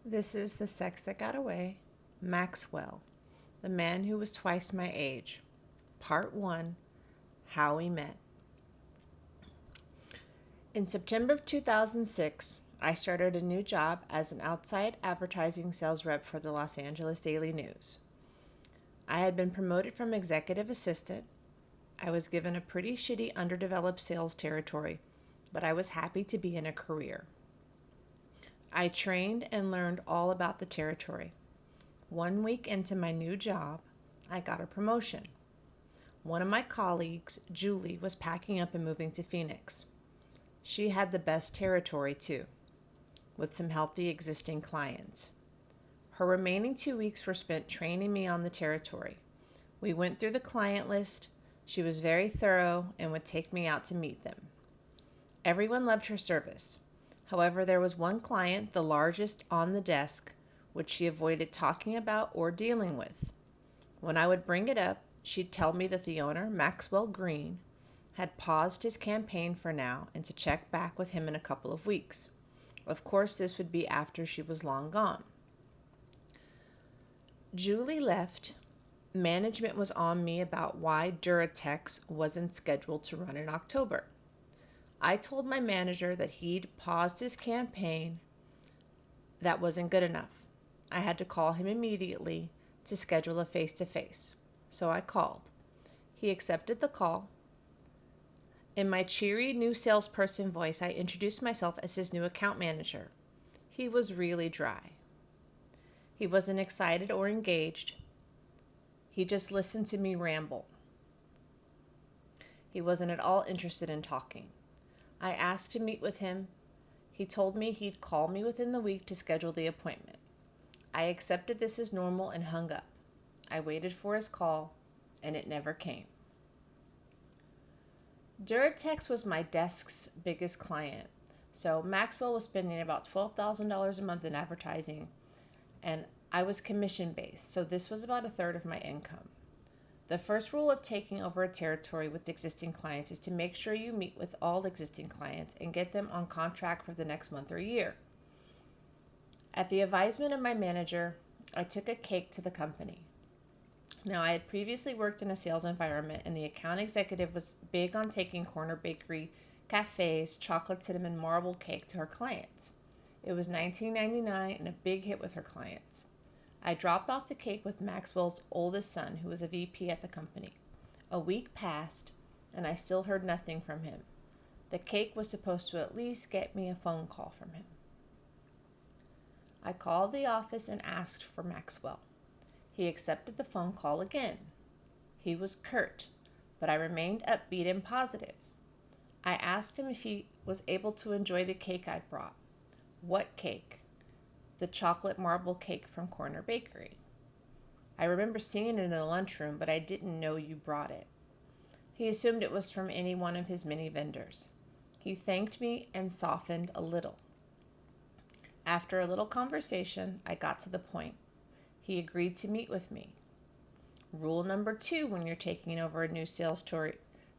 This is The Sex That Got Away, Maxwell, the man who was twice my age. Part 1, How We Met. In September of 2006, I started a new job as an outside advertising sales rep for the Los Angeles Daily News. I had been promoted from executive assistant. I was given a pretty shitty underdeveloped sales territory, but I was happy to be in a career. I trained and learned all about the territory. 1 week into my new job, I got a promotion. One of my colleagues, Julie, was packing up and moving to Phoenix. She had the best territory too, with some healthy existing clients. Her remaining 2 weeks were spent training me on the territory. We went through the client list. She was very thorough and would take me out to meet them. Everyone loved her service. However, there was one client, the largest on the desk, which she avoided talking about or dealing with. When I would bring it up, she'd tell me that the owner, Maxwell Green, had paused his campaign for now and to check back with him in a couple of weeks. Of course, this would be after she was long gone. Julie left. Management was on me about why Duratex wasn't scheduled to run in October. I told my manager that he'd paused his campaign. That wasn't good enough. I had to call him immediately to schedule a face-to-face. So I called. He accepted the call. In my cheery new salesperson voice, I introduced myself as his new account manager. He was really dry. He wasn't excited or engaged. He just listened to me ramble. He wasn't at all interested in talking. I asked to meet with him. He told me he'd call me within the week to schedule the appointment. I accepted this as normal and hung up. I waited for his call, and it never came. Duratex was my desk's biggest client, so Maxwell was spending about $12,000 a month in advertising, and I was commission-based, so this was about a third of my income. The first rule of taking over a territory with existing clients is to make sure you meet with all existing clients and get them on contract for the next month or year. At the advisement of my manager, I took a cake to the company. Now, I had previously worked in a sales environment, and the account executive was big on taking corner bakery, cafes, chocolate cinnamon marble cake to her clients. It was $19.99 and a big hit with her clients. I dropped off the cake with Maxwell's oldest son, who was a VP at the company. A week passed, and I still heard nothing from him. The cake was supposed to at least get me a phone call from him. I called the office and asked for Maxwell. He accepted the phone call again. He was curt, but I remained upbeat and positive. I asked him if he was able to enjoy the cake I brought. What cake? The chocolate marble cake from Corner Bakery. I remember seeing it in the lunchroom, but I didn't know you brought it. He assumed it was from any one of his many vendors. He thanked me and softened a little. After a little conversation, I got to the point. He agreed to meet with me. Rule number 2 when you're taking over a new sales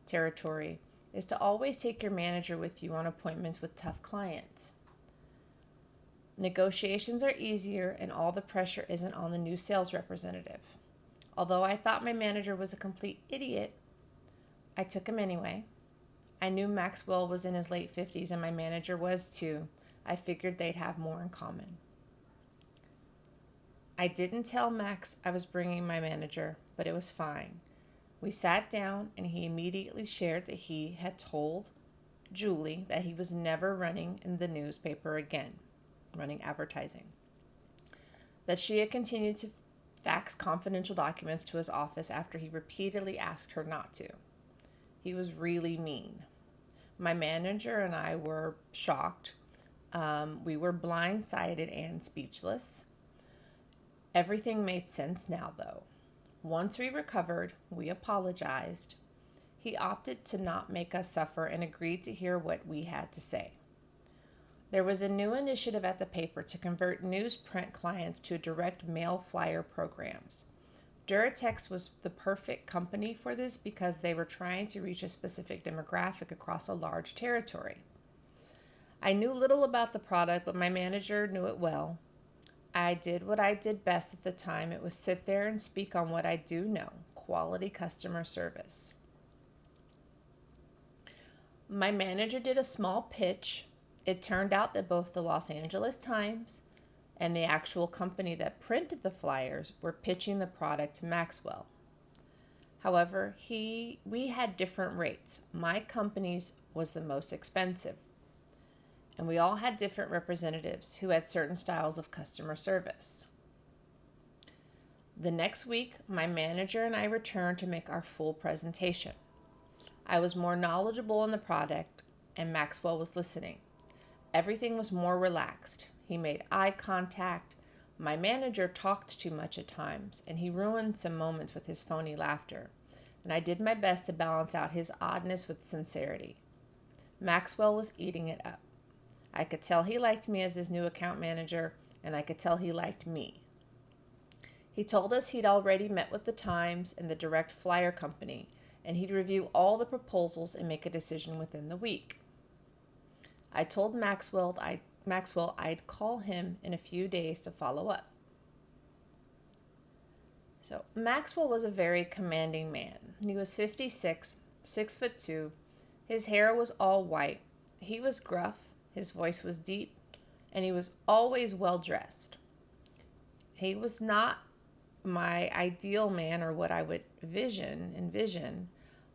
territory is to always take your manager with you on appointments with tough clients. Negotiations are easier and all the pressure isn't on the new sales representative. Although I thought my manager was a complete idiot, I took him anyway. I knew Maxwell was in his late 50s and my manager was too. I figured they'd have more in common. I didn't tell Max I was bringing my manager, but it was fine. We sat down and he immediately shared that he had told Julie that he was never running in the newspaper again. Running advertising. That she had continued to fax confidential documents to his office after he repeatedly asked her not to. He was really mean. My manager and I were shocked. We were blindsided and speechless. Everything made sense now, though. Once we recovered, we apologized. He opted to not make us suffer and agreed to hear what we had to say. There was a new initiative at the paper to convert newsprint clients to direct mail flyer programs. Duratex was the perfect company for this because they were trying to reach a specific demographic across a large territory. I knew little about the product, but my manager knew it well. I did what I did best at the time. It was sit there and speak on what I do know, quality customer service. My manager did a small pitch. It turned out that both the Los Angeles Times and the actual company that printed the flyers were pitching the product to Maxwell. However, we had different rates. My company's was the most expensive, and we all had different representatives who had certain styles of customer service. The next week, my manager and I returned to make our full presentation. I was more knowledgeable in the product, and Maxwell was listening. Everything was more relaxed. He made eye contact. My manager talked too much at times, and he ruined some moments with his phony laughter, and I did my best to balance out his oddness with sincerity. Maxwell was eating it up. I could tell he liked me as his new account manager, and I could tell he liked me. He told us he'd already met with the Times and the direct flyer company, and he'd review all the proposals and make a decision within the week. I told Maxwell I'd call him in a few days to follow up. So Maxwell was a very commanding man. He was 56, 6'2". His hair was all white. He was gruff. His voice was deep, and he was always well dressed. He was not my ideal man or what I would envision,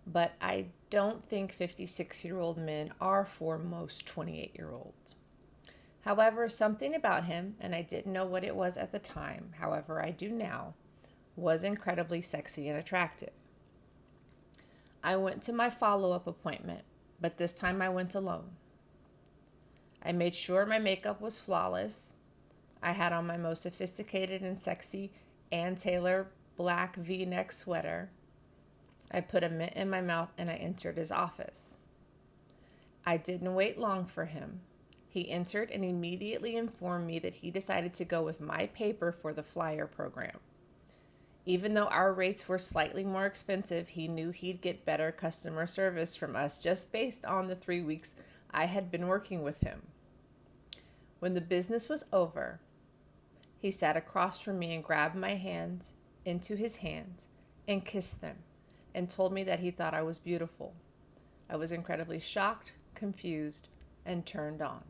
but I don't think 56-year-old men are for most 28-year-olds. However, something about him, and I didn't know what it was at the time, however I do now, was incredibly sexy and attractive. I went to my follow-up appointment, but this time I went alone. I made sure my makeup was flawless. I had on my most sophisticated and sexy Ann Taylor black V-neck sweater. I put a mint in my mouth and I entered his office. I didn't wait long for him. He entered and immediately informed me that he decided to go with my paper for the flyer program. Even though our rates were slightly more expensive, he knew he'd get better customer service from us just based on the 3 weeks I had been working with him. When the business was over, he sat across from me and grabbed my hands into his hands and kissed them and told me that he thought I was beautiful. I was incredibly shocked, confused, and turned on.